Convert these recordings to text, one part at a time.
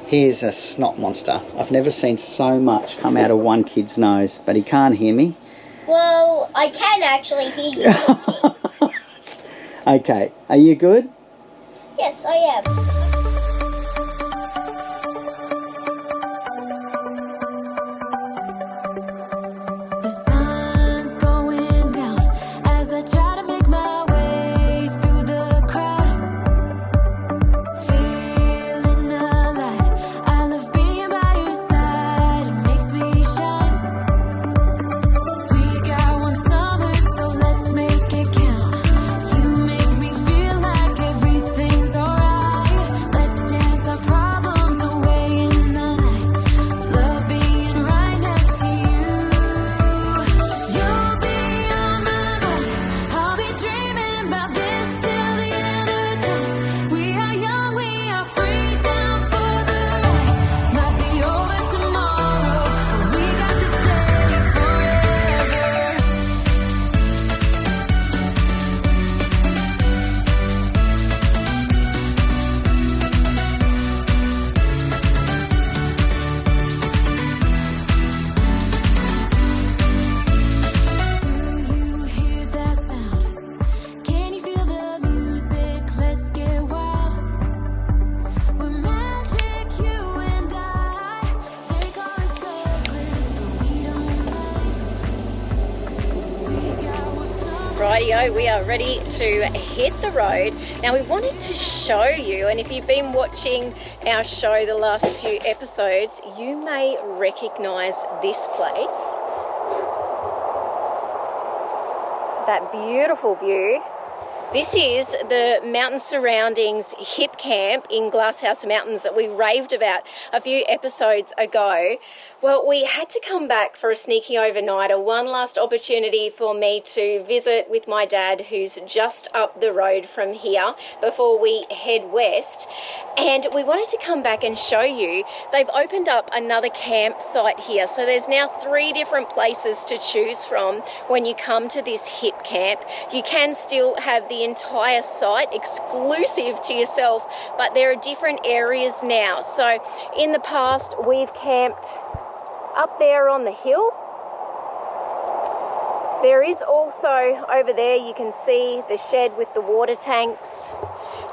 Here's a Snotmonster. I've never seen so much come out of one kid's nose, but he can't hear me. Well, I can actually hear you talking. Okay, are you good? Yes, I am. The sun's going down as I try to make my way through the crowd. Feeling alive, I love being by your side. It makes me shine. We got one summer, so let's make it count. You make me feel like everything's alright. Let's dance our problems away in the night. Love being right next to you. You'll be on my mind. I'll be dreaming about this till the end of time. We are young, we are free, down for the ride. Might be over tomorrow, but we got this day forever. Do you hear that sound? Can you feel the music? Let's get wild. We're magic, you and I. They call us reckless, but we don't mind. We got one summer. Rightio, we are ready to hit the road. Now we wanted to show you, and if you've been watching our show the last few episodes, you may recognise this place. That beautiful view. This is the mountain surroundings Hipcamp in Glasshouse Mountains that we raved about a few episodes ago. Well, we had to come back for a sneaky overnighter, one last opportunity for me to visit with my dad, who's just up the road from here, before we head west. And we wanted to come back and show you, they've opened up another campsite here. So there's now 3 different places to choose from when you come to this Hipcamp. You can still have the entire site exclusive to yourself, but there are different areas now. So in the past, we've camped up there on the hill. There is also over there, you can see the shed with the water tanks,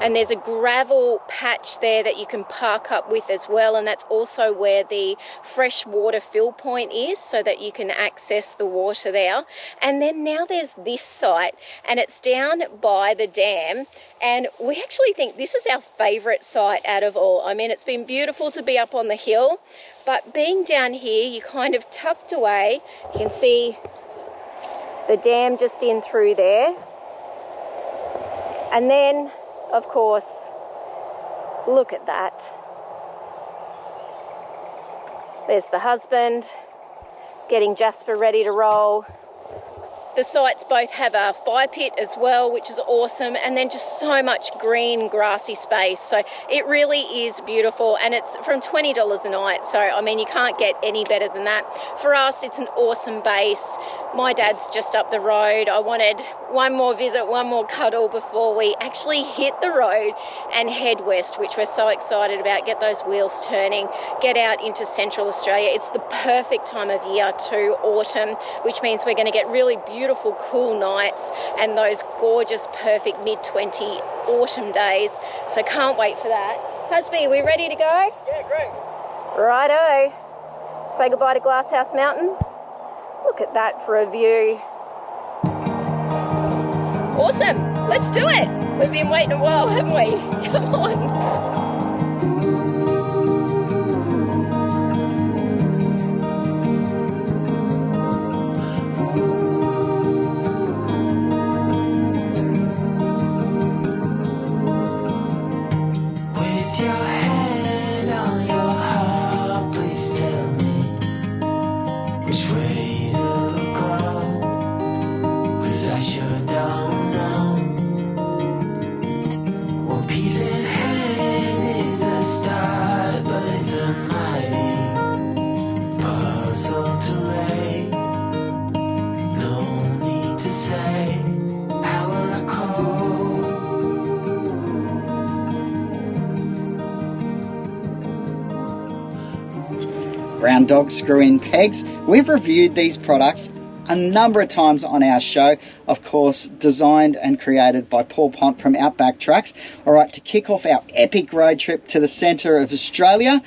and there's a gravel patch there that you can park up with as well, and that's also where the fresh water fill point is, so that you can access the water there. And then now there's this site, and it's down by the dam, and we actually think this is our favourite site out of all. I mean, it's been beautiful to be up on the hill, but being down here, you're kind of tucked away. You can see the dam just in through there. And then, of course, look at that. There's the husband getting Jasper ready to roll. The sites both have a fire pit as well, which is awesome, and then just so much green, grassy space. So it really is beautiful, and it's from $20 a night. So, I mean, you can't get any better than that. For us, it's an awesome base. My dad's just up the road. I wanted one more visit, one more cuddle before we actually hit the road and head west, which we're so excited about. Get those wheels turning, get out into Central Australia. It's the perfect time of year to autumn, which means we're going to get really beautiful, cool nights and those gorgeous, perfect mid-20 autumn days. So can't wait for that. Husby, we ready to go? Yeah, great. Righto. Say goodbye to Glasshouse Mountains. Look at that for a view. Awesome. Let's do it. We've been waiting a while, haven't we? Come on. With your hand on your heart, please tell me which way to go, 'cause I sure don't know. One piece in hand ground dog screw-in pegs. We've reviewed these products a number of times on our show, of course designed and created by Paul Pont from Outback Tracks. Alright, to kick off our epic road trip to the centre of Australia,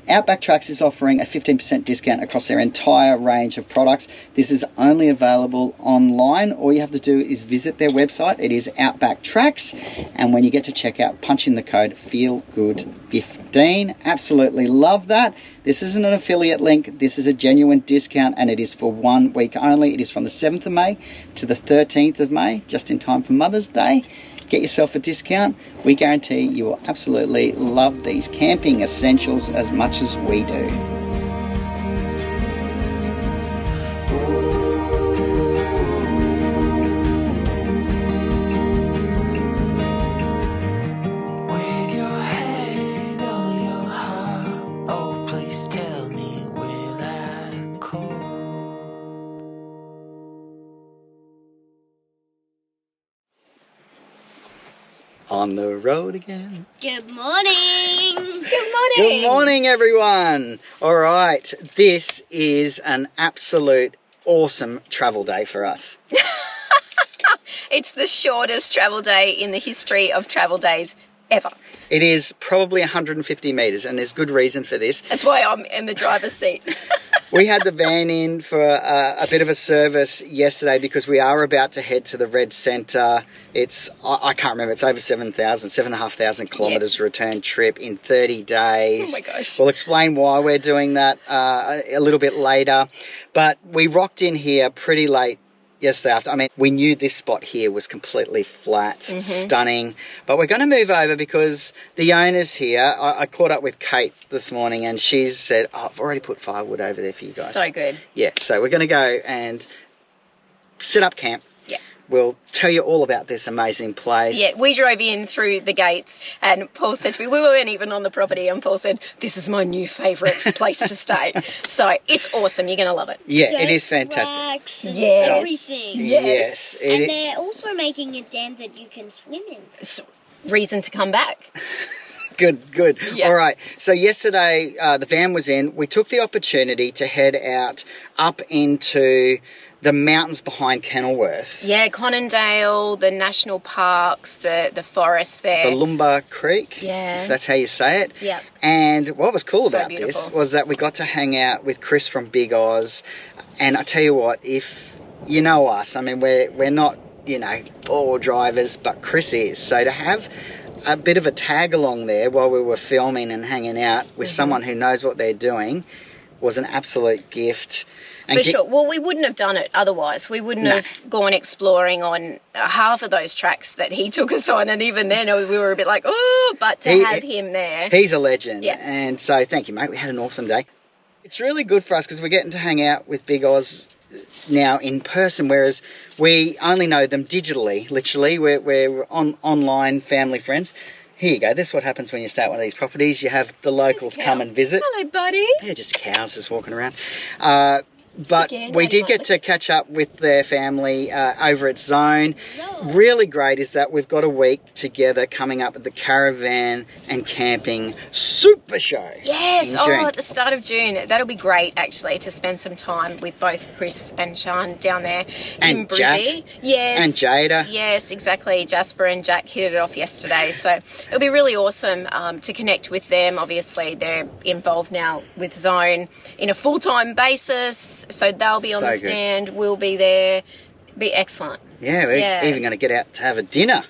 Outback Tracks is offering a 15% discount across their entire range of products. This is only available online. All you have to do is visit their website. It is Outback Tracks, and when you get to checkout, punch in the code FEELGOOD15. Absolutely love that. This isn't an affiliate link. This is a genuine discount, and it is for 1 week only. It is from the 7th of May to the 13th of May, just in time for Mother's Day. Get yourself a discount. We guarantee you will absolutely love these camping essentials as much as we do. With your hand on your heart, oh please tell me, will I call? On the road again. Good morning. Good morning. Good morning, everyone. All right, this is an absolute awesome travel day for us. It's the shortest travel day in the history of travel days ever. It is probably 150 metres, and there's good reason for this. That's why I'm in the driver's seat. We had the van in for a bit of a service yesterday because we are about to head to the Red Centre. It's, I can't remember, it's over 7,500 kilometres return trip in 30 days. Oh my gosh. We'll explain why we're doing that a little bit later. But we rocked in here pretty late yesterday after. I mean, we knew this spot here was completely flat, stunning, but we're going to move over because the owner's here. I caught up with Kate this morning and she's said, oh, I've already put firewood over there for you guys. So good. Yeah, so we're going to go and set up camp. Yeah. We'll tell you all about this amazing place. Yeah, we drove in through the gates and Paul said to me, we weren't even on the property, and Paul said, this is my new favourite place to stay. So it's awesome. You're going to love it. Yeah, it is fantastic. Racks and Yes. everything. Yes. And they're also making a dam that you can swim in. Reason to come back. Good. Yeah. All right. So yesterday, the van was in. We took the opportunity to head out up into the mountains behind Kenilworth. Yeah, Conondale, the national parks, the forest there. The Lumba Creek, Yeah. if that's how you say it. Yeah. And what was cool So about this beautiful. was that we got to hang out with Chris from Big Oz. And I tell you what, if you know us, I mean, we're not, you know, all drivers, but Chris is. So to have a bit of a tag along there while we were filming and hanging out with someone who knows what they're doing was an absolute gift. And For sure. Well, we wouldn't have done it otherwise. We wouldn't have gone exploring on half of those tracks that he took us on. And even then, we were a bit like, oh, but to have him there. He's a legend. Yeah. And so thank you, mate. We had an awesome day. It's really good for us because we're getting to hang out with Big Oz now in person, whereas we only know them digitally, literally. We're online family friends. Here you go. This is what happens when you start one of these properties. You have the locals come and visit. Hello, buddy. Yeah, just cows just walking around. But again, we Daddy did get might to catch up with their family over at Zone. Really great is that we've got a week together coming up at the Caravan and Camping Super Show. Yes, in June. at the start of June. That'll be great, actually, to spend some time with both Chris and Sean down there in And Brizzy. Jack. Yes. And Jada. Yes, exactly. Jasper and Jack hit it off yesterday. So it'll be really awesome to connect with them. Obviously, they're involved now with Zone in a full-time basis. So they'll be on So the good. stand. We'll be there. Be excellent. Yeah, we're Yeah. even going to get out to have a dinner.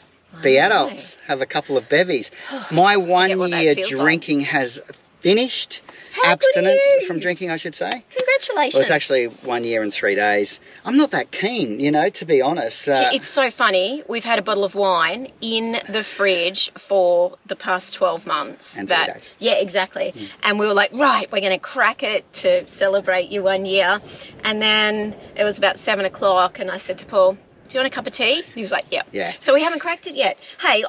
Be adults, have a couple of bevies. My 1 what that year feels like. drinking has finished. How good are Abstinence you? from drinking, I should say. Congratulations. Well, it's actually 1 year and 3 days. I'm not that keen, you know, to be honest. It's so funny. We've had a bottle of wine in the fridge for the past 12 months. And 3 days. Yeah, exactly. And we were like, right, we're going to crack it to celebrate your 1 year. And then it was about 7 o'clock and I said to Paul, do you want a cup of tea? And he was like, yep. Yeah. So we haven't cracked it yet. Hey,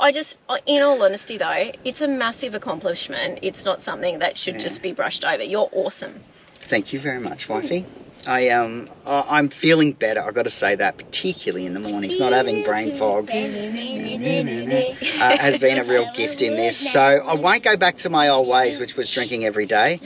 in all honesty though, it's a massive accomplishment. It's not something that should just be brushed over. You're awesome. Thank you very much, wifey. I'm feeling better. I've got to say that, particularly in the mornings, not having brain fog has been a real gift in this. So I won't go back to my old ways, which was drinking every day.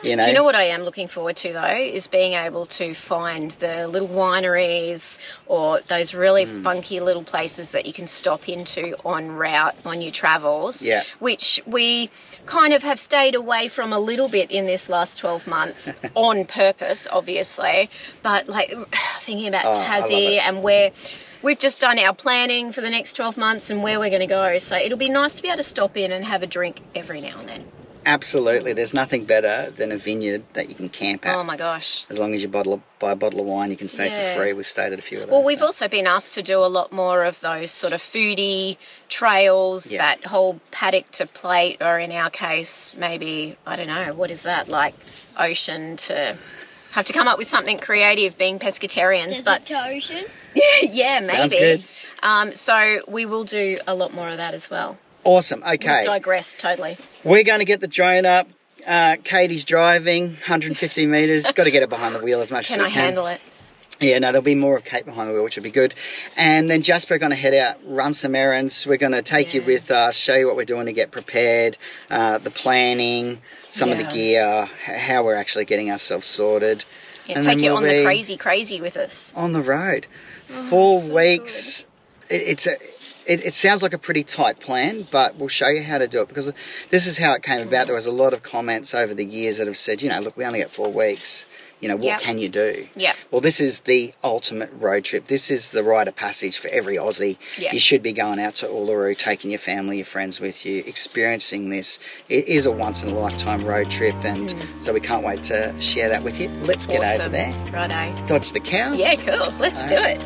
You know. Do you know what I am looking forward to, though, is being able to find the little wineries or those really funky little places that you can stop into en route on your travels, which we kind of have stayed away from a little bit in this last 12 months on purpose, obviously. But like thinking about Tassie and where we've just done our planning for the next 12 months and where we're going to go. So it'll be nice to be able to stop in and have a drink every now and then. Absolutely. There's nothing better than a vineyard that you can camp at. Oh, my gosh. As long as you buy a bottle of wine, you can stay for free. We've stayed at a few of those. Well, we've also been asked to do a lot more of those sort of foodie trails, that whole paddock to plate, or in our case, maybe, I don't know, what is that, like ocean to... Have to come up with something creative being pescatarians. Desert to ocean? Yeah, maybe. Sounds good. So we will do a lot more of that as well. Awesome. Okay. We've digressed totally. We're going to get the drone up. Katie's driving 150 metres. Got to get it behind the wheel as much as we can. Can I handle it? Yeah, no, there'll be more of Kate behind the wheel, which will be good. And then Jasper are going to head out, run some errands. We're going to take you with us, show you what we're doing to get prepared, the planning, some of the gear, how we're actually getting ourselves sorted. Yeah, and take you on the crazy with us. On the road. 4 weeks. It sounds like a pretty tight plan, but we'll show you how to do it, because this is how it came about. There was a lot of comments over the years that have said, you know, look, we only get 4 weeks. You know, what can you do? Yeah. Well, this is the ultimate road trip. This is the rite of passage for every Aussie. Yeah. You should be going out to Uluru, taking your family, your friends with you, experiencing this. It is a once-in-a-lifetime road trip, and so we can't wait to share that with you. Let's get over there. Righto. Dodge the cows. Yeah, cool. Let's do it.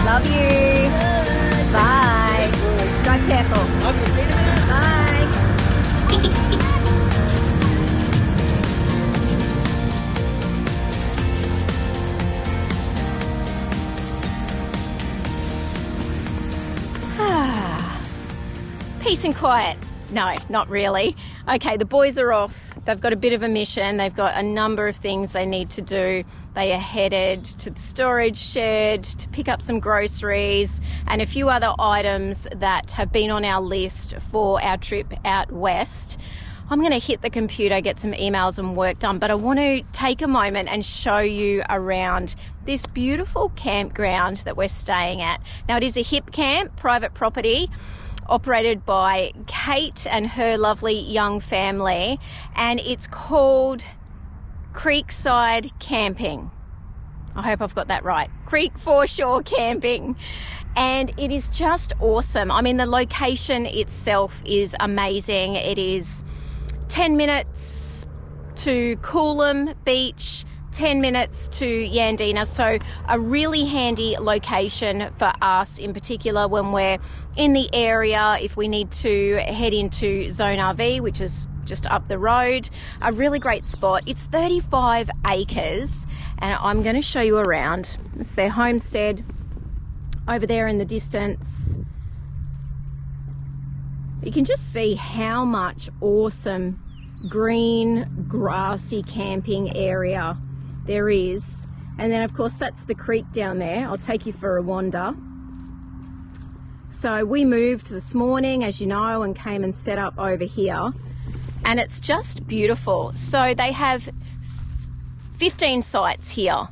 Love you. Bye. Drive careful. Bye. Peace and quiet. No, not really. Okay, the boys are off. They've got a bit of a mission. They've got a number of things they need to do. They are headed to the storage shed to pick up some groceries and a few other items that have been on our list for our trip out west. I'm going to hit the computer, get some emails and work done, but I want to take a moment and show you around this beautiful campground that we're staying at. Now, it is a Hipcamp, private property, operated by Kate and her lovely young family, and it's called Creekside Camping. I hope I've got that right. Foreshore Camping. And it is just awesome. I mean, the location itself is amazing. It is 10 minutes to Coolum Beach, 10 minutes to Yandina, so a really handy location for us in particular when we're in the area, if we need to head into Zone RV, which is just up the road. A really great spot. It's 35 acres and I'm going to show you around. It's their homestead over there in the distance. You can just see how much awesome green grassy camping area there is. And then of course that's the creek down there. I'll take you for a wander. So we moved this morning, as you know, and came and set up over here, and it's just beautiful. So they have 15 sites here,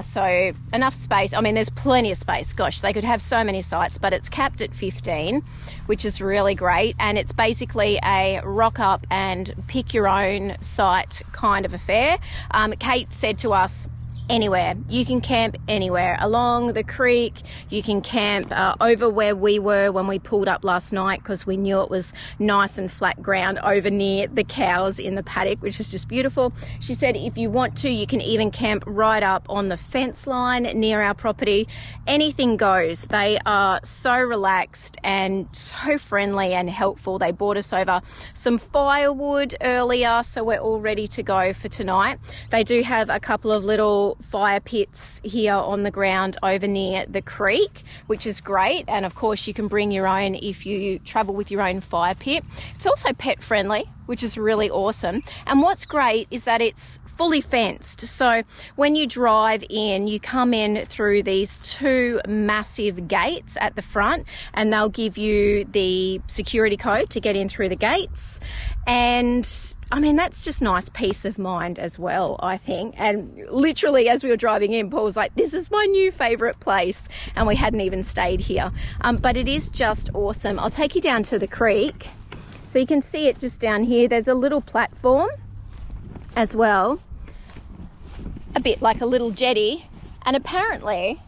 so enough space. I mean, there's plenty of space. Gosh, they could have so many sites, but it's capped at 15, which is really great. And it's basically a rock up and pick your own site kind of affair. Kate said to us, anywhere. You can camp anywhere along the creek. You can camp over where we were when we pulled up last night, because we knew it was nice and flat ground over near the cows in the paddock, which is just beautiful. She said if you want to, you can even camp right up on the fence line near our property. Anything goes. They are so relaxed and so friendly and helpful. They brought us over some firewood earlier, so we're all ready to go for tonight. They do have a couple of little fire pits here on the ground over near the creek, which is great. And of course you can bring your own if you travel with your own fire pit. It's also pet friendly, which is really awesome. And what's great is that it's fully fenced. So when you drive in, you come in through these two massive gates at the front, and they'll give you the security code to get in through the gates. And I mean, that's just nice peace of mind as well, I think. And literally as we were driving in, Paul was like, this is my new favorite place, and we hadn't even stayed here. But it is just awesome. I'll take you down to the creek so you can see it just down here. There's a little platform as well, a bit like a little jetty, and apparently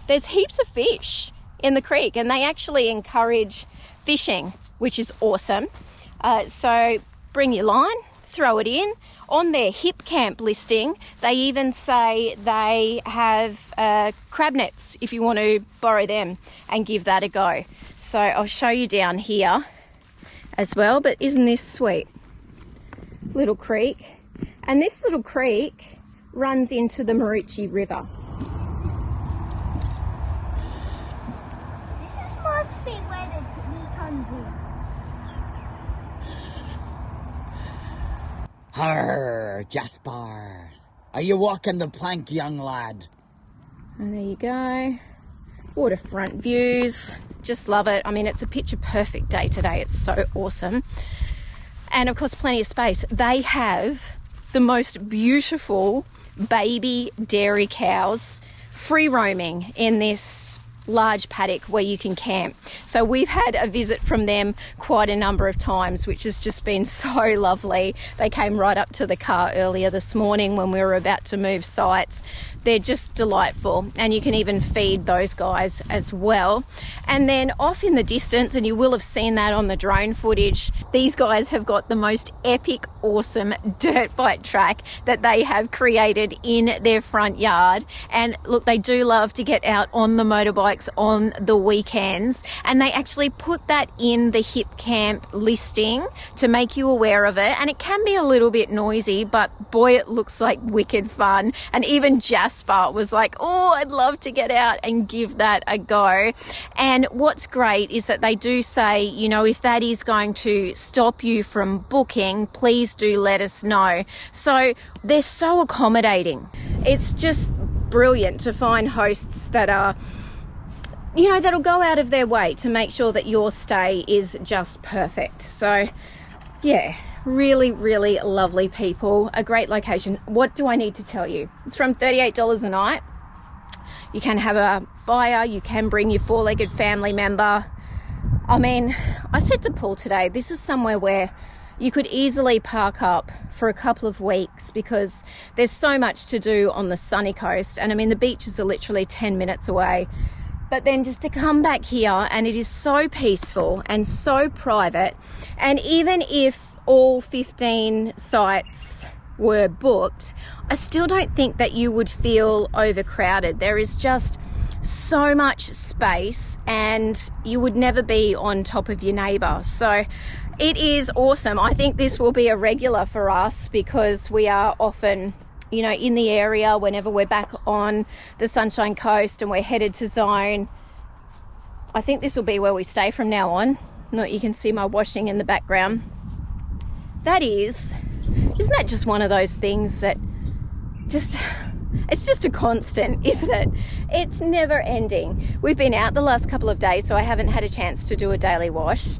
there's heaps of fish in the creek, and they actually encourage fishing, which is awesome. So bring your line, throw it in. On their Hipcamp listing, they even say they have crab nets if you want to borrow them and give that a go. So I'll show you down here as well, but isn't this sweet? Little creek. And this little creek runs into the Marucci River. This must be where the TV comes in. Arr, Jasper. Are you walking the plank, young lad? And there you go. Waterfront views. Just love it. I mean, it's a picture perfect day today. It's so awesome. And of course, plenty of space. They have the most beautiful baby dairy cows free roaming in this large paddock where you can camp. So we've had a visit from them quite a number of times, which has just been so lovely. They came right up to the car earlier this morning when we were about to move sites. They're just delightful, and you can even feed those guys as well. And then off in the distance, and you will have seen that on the drone footage, these guys have got the most epic, awesome dirt bike track that they have created in their front yard. And look, they do love to get out on the motorbikes on the weekends, and they actually put that in the Hipcamp listing to make you aware of it. And it can be a little bit noisy, but boy, it looks like wicked fun. And even Jasper was like, oh, I'd love to get out and give that a go. And what's great is that they do say, you know, if that is going to stop you from booking, please do let us know. So they're so accommodating. It's just brilliant to find hosts that are, you know, that'll go out of their way to make sure that your stay is just perfect. So yeah, really, really lovely people, a great location. What do I need to tell you? It's from $38 a night. You can have a fire, you can bring your four-legged family member. I mean, I said to Paul today, this is somewhere where you could easily park up for a couple of weeks, because there's so much to do on the sunny coast. And I mean, the beaches are literally 10 minutes away. But then just to come back here, and it is so peaceful and so private. And even if all 15 sites were booked, I still don't think that you would feel overcrowded. There is just so much space, and you would never be on top of your neighbour. So it is awesome. I think this will be a regular for us, because we are often, you know, in the area whenever we're back on the Sunshine Coast and we're headed to Zone. I think this will be where we stay from now on. You can see my washing in the background. Isn't that just one of those things that it's just a constant, isn't it? It's never ending. We've been out the last couple of days, so I haven't had a chance to do a daily wash.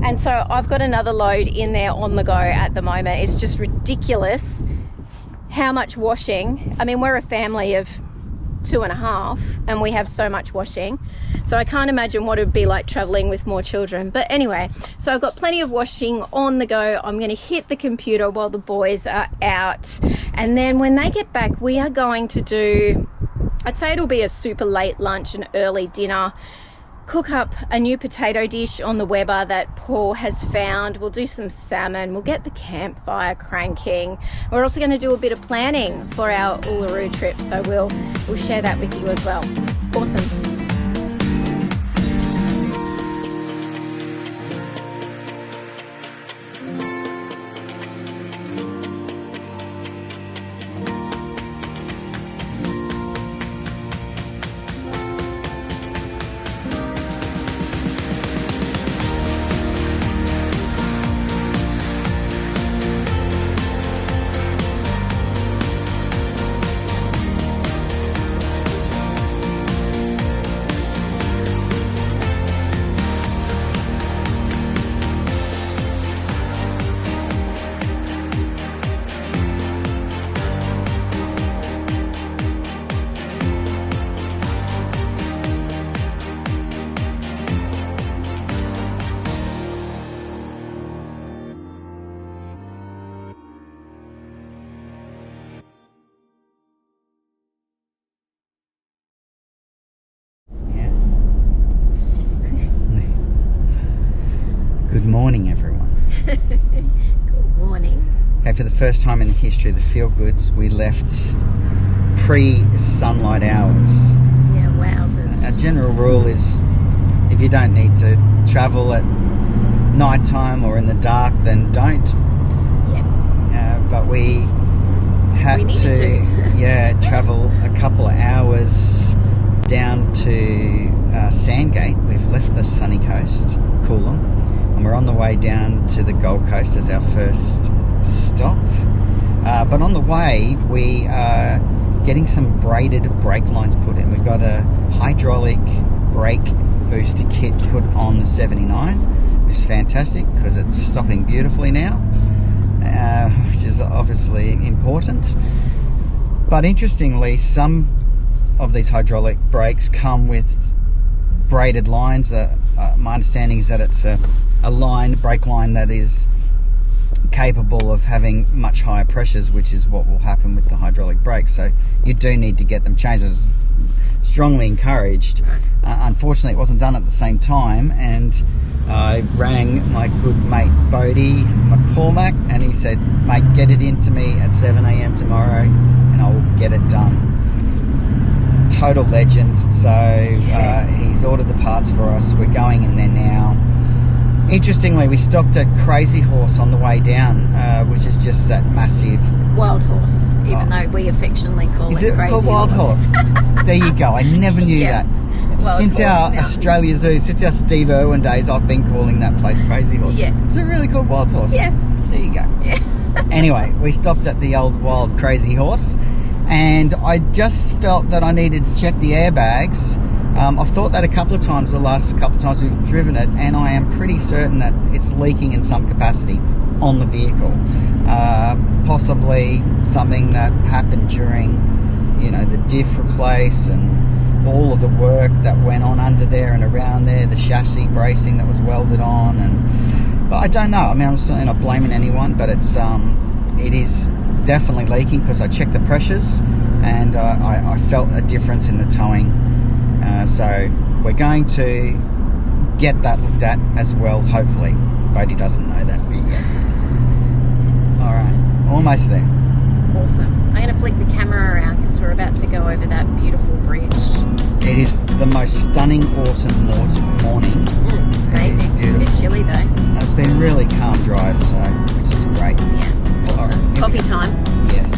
And so I've got another load in there on the go at the moment. It's just ridiculous how much washing. I mean, we're a family of 2.5, and we have so much washing. So I can't imagine what it would be like traveling with more children. But anyway, so I've got plenty of washing on the go. I'm going to hit the computer while the boys are out. And then when they get back, we are going to do, I'd say it'll be a super late lunch and early dinner. Cook up a new potato dish on the Weber that Paul has found. We'll do some salmon. We'll get the campfire cranking. We're also going to do a bit of planning for our Uluru trip, so we'll share that with you as well. Awesome. Good morning, everyone. Good morning. Okay, for the first time in the history of the Feel Goods, we left pre-sunlight hours. Yeah, wowzers. Our general rule is if you don't need to travel at night time or in the dark, then don't. Yep. But we had to travel a couple of hours down to Sandgate. We've left the sunny coast, Coolum, and we're on the way down to the Gold Coast as our first stop. But on the way, we are getting some braided brake lines put in. We've got a hydraulic brake booster kit put on the 79, which is fantastic because it's stopping beautifully now, which is obviously important. But interestingly, some of these hydraulic brakes come with braided lines. My understanding is that it's a brake line that is capable of having much higher pressures, which is what will happen with the hydraulic brakes. So you do need to get them changed. It's strongly encouraged. Unfortunately, it wasn't done at the same time, and I rang my good mate Bodie McCormack, and he said, mate, get it into me at 7 a.m. tomorrow and I will get it done. Total legend. So he's ordered the parts for us. We're going in there now. Interestingly, we stopped at Crazy Horse on the way down, which is just that massive Wild Horse, even though we affectionately call is it it Crazy called Wild Horse? There you go. I never knew Yeah. that. Wild Since Horse our Mountain. Australia Zoo, since our Steve Irwin days, I've been calling that place Crazy Horse. Yeah. Is it really called Wild Horse? Yeah. There you go. Yeah. Anyway, we stopped at the old Wild Crazy Horse, and I just felt that I needed to check the airbags. I've thought that a couple of times the last couple of times we've driven it, and I am pretty certain that it's leaking in some capacity on the vehicle. Possibly something that happened during, the diff replace and all of the work that went on under there and around there, the chassis bracing that was welded on, but I don't know. I mean, I'm certainly not blaming anyone, but it is definitely leaking because I checked the pressures and I felt a difference in the towing. So we're going to get that looked at as well, hopefully. Bodie doesn't know that yet. Alright, almost there. Awesome. I'm going to flick the camera around because we're about to go over that beautiful bridge. It is the most stunning autumn morning. It's amazing. It is beautiful. A bit chilly though. And it's been a really calm drive, so it's just great. Yeah, awesome. Alright, Coffee time. Yes.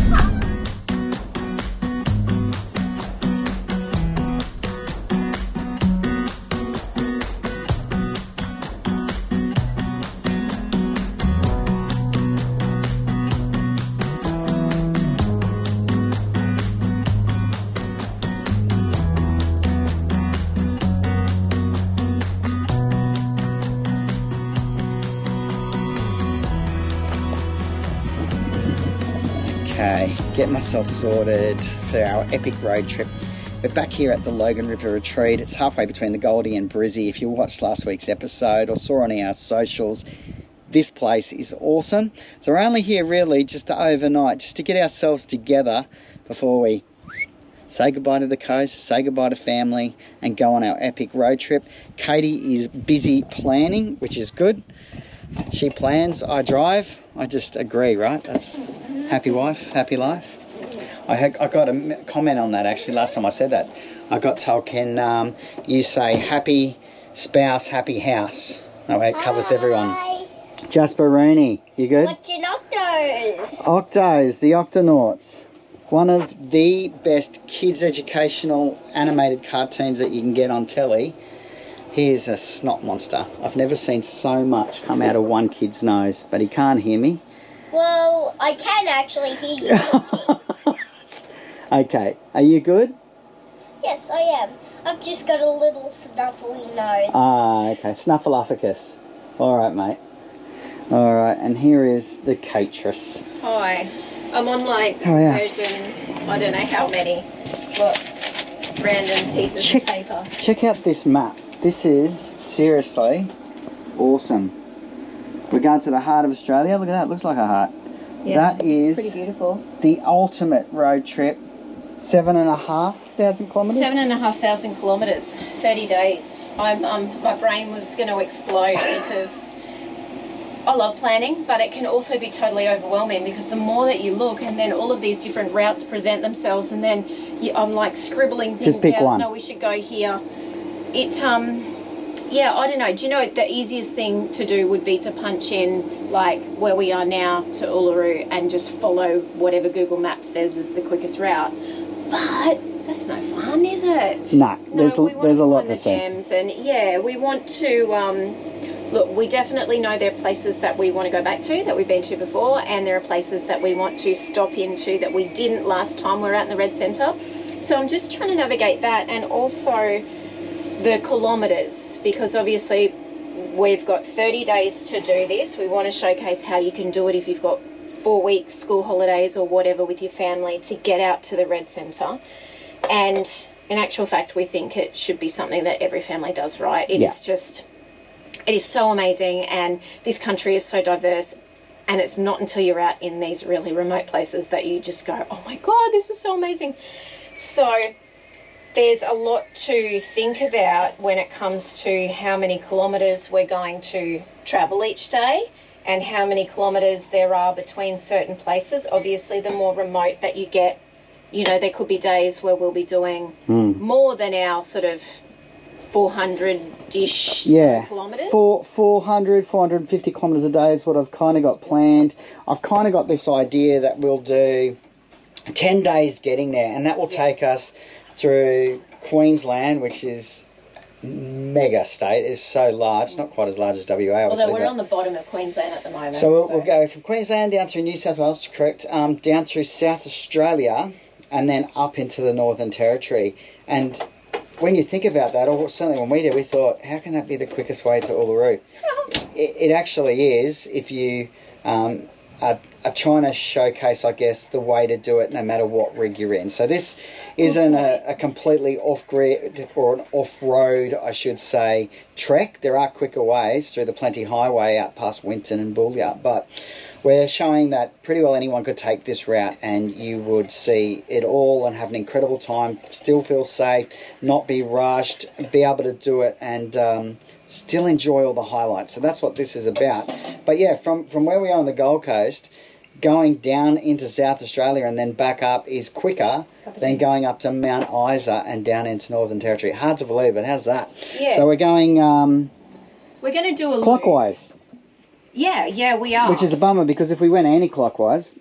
Okay, get myself sorted for our epic road trip We're back here at the Logan River Retreat. It's halfway between the Goldie and Brizzy. If you watched last week's episode or saw on our socials, this place is awesome. So we're only here really just to overnight, just to get ourselves together before we say goodbye to the coast, say goodbye to family, and go on our epic road trip. Katie is busy planning, which is good. She plans, I drive. I just agree, right? That's happy wife, happy life. I got a comment on that actually last time I said that. I got told, Ken, you say happy spouse, happy house. That way it covers everyone. Jasper Rooney, you good? Watching Octos. Octos, the Octonauts. One of the best kids' educational animated cartoons that you can get on telly. Here's a Snotmonster. I've never seen so much come out of one kid's nose, but he can't hear me. Well, I can actually hear you. Okay, are you good? Yes, I am. I've just got a little snuffly nose. Ah, okay, Snuffleupagus. All right, mate. All right, and here is the Catress. Hi. I'm on like version, I don't know how many. Look, random pieces of paper. Check out this map. This is seriously awesome. We're going to the heart of Australia. Look at that. It looks like a heart. Yeah, that is pretty beautiful. The ultimate road trip. 7,500 kilometres? 7,500 kilometres, 30 days. My brain was going to explode because I love planning, but it can also be totally overwhelming because the more that you look, and then all of these different routes present themselves, and then I'm like scribbling things Just pick out. one. No, we should go here. Yeah, I don't know. Do you know the easiest thing to do would be to punch in like where we are now to Uluru and just follow whatever Google Maps says is the quickest route. But that's no fun, is it? No, there's a lot to see. Gems, and yeah, we want to look. We definitely know there are places that we want to go back to that we've been to before, and there are places that we want to stop into that we didn't last time we were out in the Red Centre. So I'm just trying to navigate that, and also the kilometres, because obviously we've got 30 days to do this. We want to showcase how you can do it if you've got 4 weeks, school holidays or whatever with your family to get out to the Red Centre. And in actual fact, we think it should be something that every family does, right? It is so amazing, and this country is so diverse, and it's not until you're out in these really remote places that you just go, oh my God, this is so amazing. So there's a lot to think about when it comes to how many kilometres we're going to travel each day and how many kilometres there are between certain places. Obviously, the more remote that you get, you know, there could be days where we'll be doing more than our sort of 400-ish kilometres. 400, 450 kilometres a day is what I've kind of got planned. I've kind of got this idea that we'll do 10 days getting there, and that will take us through Queensland, which is mega state. It's so large, not quite as large as WA, obviously. Although we're on the bottom of Queensland at the moment. So we'll go from Queensland down through New South Wales, correct, down through South Australia, and then up into the Northern Territory. And when you think about that, or certainly when we did, we thought, how can that be the quickest way to Uluru? It actually is, if you are trying to showcase, I guess, the way to do it no matter what rig you're in. So this isn't a completely off-grid or an off-road, I should say, trek. There are quicker ways through the Plenty Highway out past Winton and Boolyah, but we're showing that pretty well anyone could take this route and you would see it all and have an incredible time, still feel safe, not be rushed, be able to do it and still enjoy all the highlights. So that's what this is about. But yeah, from where we are on the Gold Coast, going down into South Australia and then back up is quicker than going up to Mount Isa and down into Northern Territory. Hard to believe, but how's that? Yes. So we're going we're going to do a clockwise. Yeah, we are. Which is a bummer, because if we went anti-clockwise,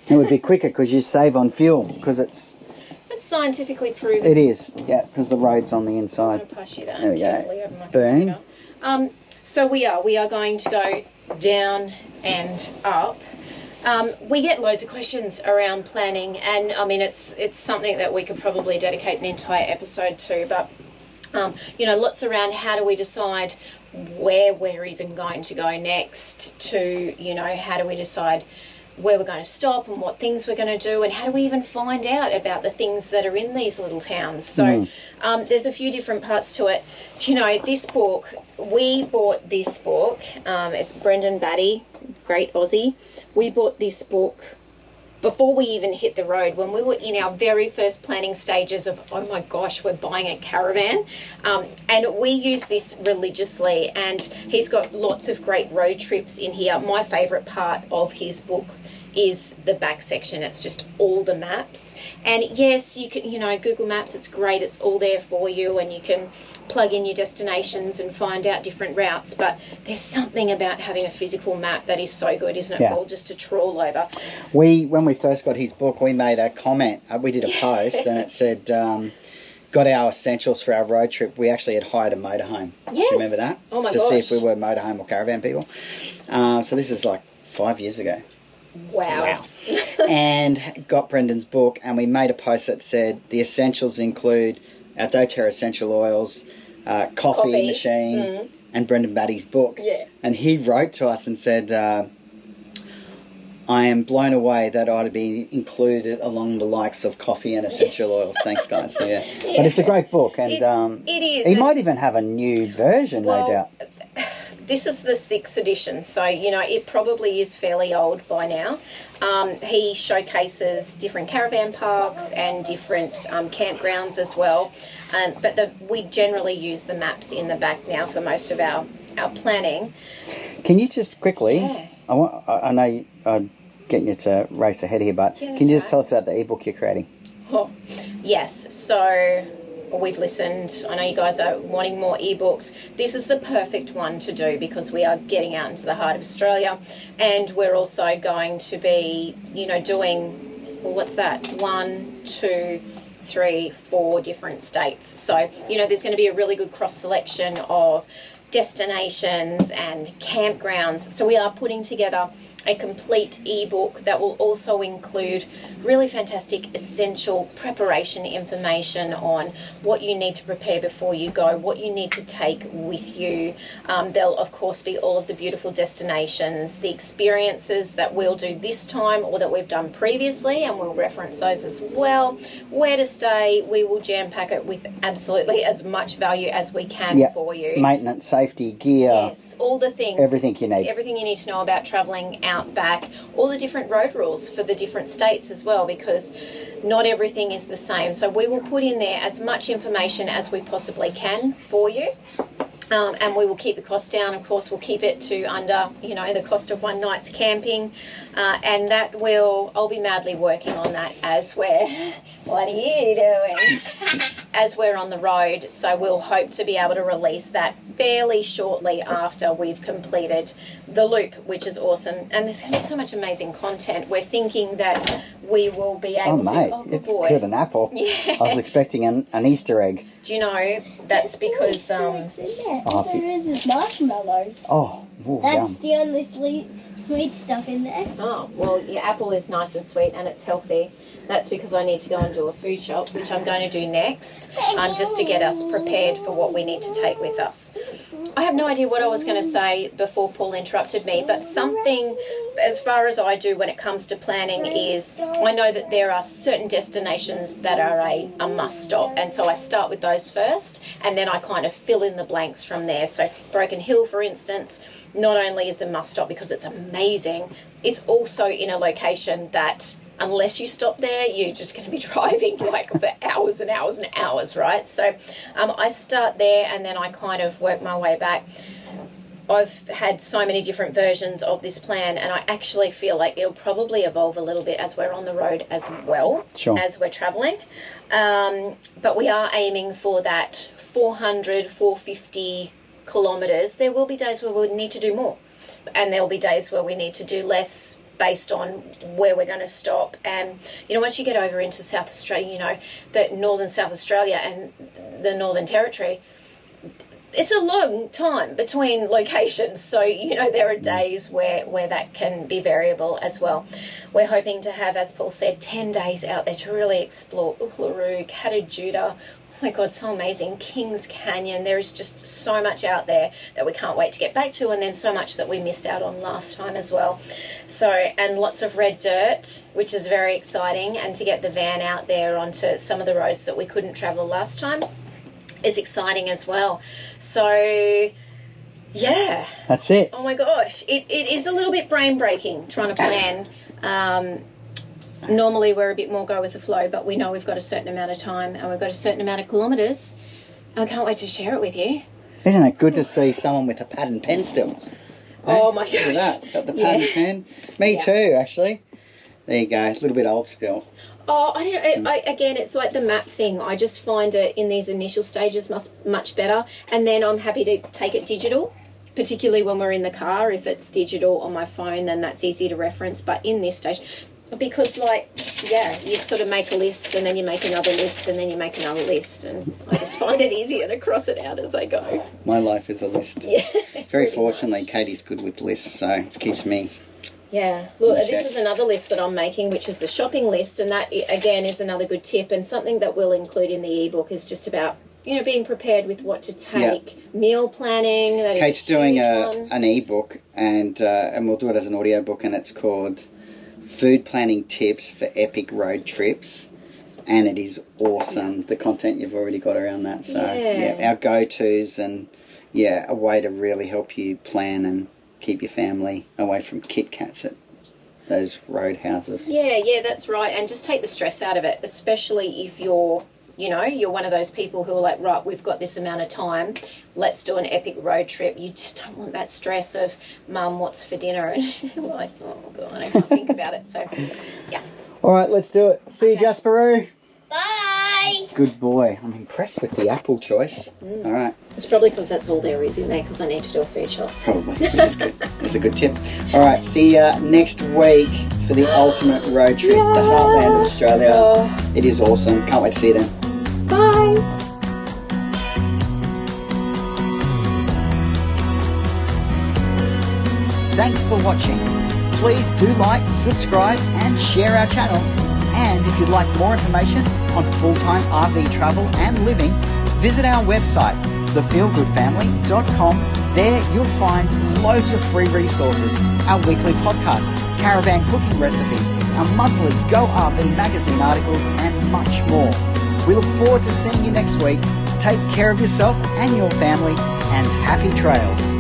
it would be quicker because you save on fuel, because it's scientifically proven. It is, yeah, because the road's on the inside. I'm going to pass you that there we carefully go. over my Boom. computer. So we are going to go down and up. We get loads of questions around planning, and I mean it's something that we could probably dedicate an entire episode to, but you know, lots around how do we decide where we're even going to go next, to, you know, how do we decide where we're going to stop and what things we're going to do, and how do we even find out about the things that are in these little towns. So there's a few different parts to it. Do you know, this book, we bought this book, it's Brendan Batty, great Aussie. We bought this book before we even hit the road, when we were in our very first planning stages of, oh my gosh, we're buying a caravan. And we use this religiously, and he's got lots of great road trips in here. My favourite part of his book is the back section. It's just all the maps. And yes, you can, you know, Google Maps, it's great. It's all there for you, and you can plug in your destinations and find out different routes. But there's something about having a physical map that is so good, isn't it, Paul, just to trawl over. When we first got his book, we made a comment. We did a post, and it said, got our essentials for our road trip. We actually had hired a motorhome. Yes. Do you remember that? Oh my gosh. To see if we were motorhome or caravan people. So this is like 5 years ago. Wow. And got Brendan's book, and we made a post that said the essentials include our doTERRA essential oils, coffee machine, and Brendan Batty's book. Yeah. And he wrote to us and said, I am blown away that ought to be included along the likes of coffee and essential oils. Thanks, guys. So, yeah. But it's a great book, and it is. He might even have a new version, no doubt. This is the 6th edition, so, you know, it probably is fairly old by now. He showcases different caravan parks and different campgrounds as well. But we generally use the maps in the back now for most of our planning. Can you just quickly, Yeah. I know I'm getting you to race ahead here, but can you just tell us about the ebook you're creating? Oh, yes, so we've listened. I know you guys are wanting more ebooks. This is the perfect one to do because we are getting out into the heart of Australia, and we're also going to be, you know, doing, well, what's that? 1, 2, 3, 4 different states. So, you know, there's going to be a really good cross selection of destinations and campgrounds. So we are putting together a complete ebook that will also include really fantastic essential preparation information on what you need to prepare before you go, what you need to take with you. There'll of course be all of the beautiful destinations, the experiences that we'll do this time or that we've done previously, and we'll reference those as well. Where to stay, we will jam pack it with absolutely as much value as we can for you. Maintenance, safety, gear. Yes, all the things. Everything you need. Everything you need to know about travelling Outback, all the different road rules for the different states as well, because not everything is the same. So we will put in there as much information as we possibly can for you. And we will keep the cost down. Of course, we'll keep it to under, you know, the cost of one night's camping. And that will, I'll be madly working on that as we're, what are you doing? As we're on the road. So we'll hope to be able to release that fairly shortly after we've completed the loop, which is awesome. And there's going to be so much amazing content. We're thinking that we will be able to... It's good, an apple. Yeah. I was expecting an Easter egg. Do you know, that's because... There is is marshmallows. Oh, That's yum. the only sweet stuff in there. Oh, well, your apple is nice and sweet and it's healthy. That's because I need to go and do a food shop, which I'm going to do next, just to get us prepared for what we need to take with us. I have no idea what I was going to say before Paul interrupted me, but something, as far as I do when it comes to planning, is I know that there are certain destinations that are a must stop, and so I start with those first, and then I kind of fill in the blanks from there. So Broken Hill, for instance, not only is a must stop because it's amazing, it's also in a location that unless you stop there, you're just going to be driving like for hours and hours and hours, right? So I start there and then I kind of work my way back. I've had so many different versions of this plan, and I actually feel like it'll probably evolve a little bit as we're on the road as well, as we're travelling. But we are aiming for that 400, 450 kilometres. There will be days where we'll need to do more, and there'll be days where we need to do less, based on where we're going to stop. And you know, once you get over into South Australia, you know, the northern South Australia and the Northern Territory, it's a long time between locations, so you know there are days where that can be variable as well. We're hoping to have, as Paul said, 10 days out there to really explore Uluru, Katajuda. Oh my God, so amazing. Kings Canyon. There is just so much out there that we can't wait to get back to, and then so much that we missed out on last time as well. So, and lots of red dirt, which is very exciting, and to get the van out there onto some of the roads that we couldn't travel last time is exciting as well. So, yeah. That's it. Oh my gosh. It is a little bit brain breaking trying to plan. Normally we're a bit more go with the flow, but we know we've got a certain amount of time and we've got a certain amount of kilometres. I can't wait to share it with you. Isn't it good to see someone with a pad and pen still? Oh my gosh. Look at that. Got the pad and pen. Me too, actually. There you go. A little bit old school. Oh, I don't know. Again, it's like the map thing. I just find it in these initial stages much better. And then I'm happy to take it digital, particularly when we're in the car. If it's digital on my phone, then that's easy to reference. But in this stage, because you sort of make a list and then you make another list and then you make another list, and I just find it easier to cross it out as I go. My life is a list. Yeah. Very fortunately, Katie's good with lists, so it keeps me. Yeah, look, this is another list that I'm making, which is the shopping list, and that again is another good tip, and something that we'll include in the ebook is just about, you know, being prepared with what to take, meal planning. That Kate's is doing one. an ebook, and we'll do it as an audio book, and it's called Food Planning Tips for Epic Road Trips, and it is awesome. The content you've already got around that, so our go-tos, and a way to really help you plan and keep your family away from Kit Kats at those road houses. Yeah, that's right. And just take the stress out of it, especially if you're one of those people who are like, right, we've got this amount of time, let's do an epic road trip. You just don't want that stress of, Mum, what's for dinner? And you're like, oh, God, I can't think about it. So, yeah. All right, let's do it. See you, Jasper. Bye. Good boy. I'm impressed with the apple choice. All right. It's probably because that's all there is in there, because I need to do a food shop. Probably. That's good. That's a good tip. All right, see you next week for the ultimate road trip, the heartland of Australia. Oh. It is awesome. Can't wait to see you then. Bye. Thanks for watching. Please do like, subscribe and share our channel. And if you'd like more information on full-time RV travel and living, visit our website, thefeelgoodfamily.com. There you'll find loads of free resources, our weekly podcast, caravan cooking recipes, our monthly Go RV magazine articles and much more. We look forward to seeing you next week. Take care of yourself and your family, and happy trails.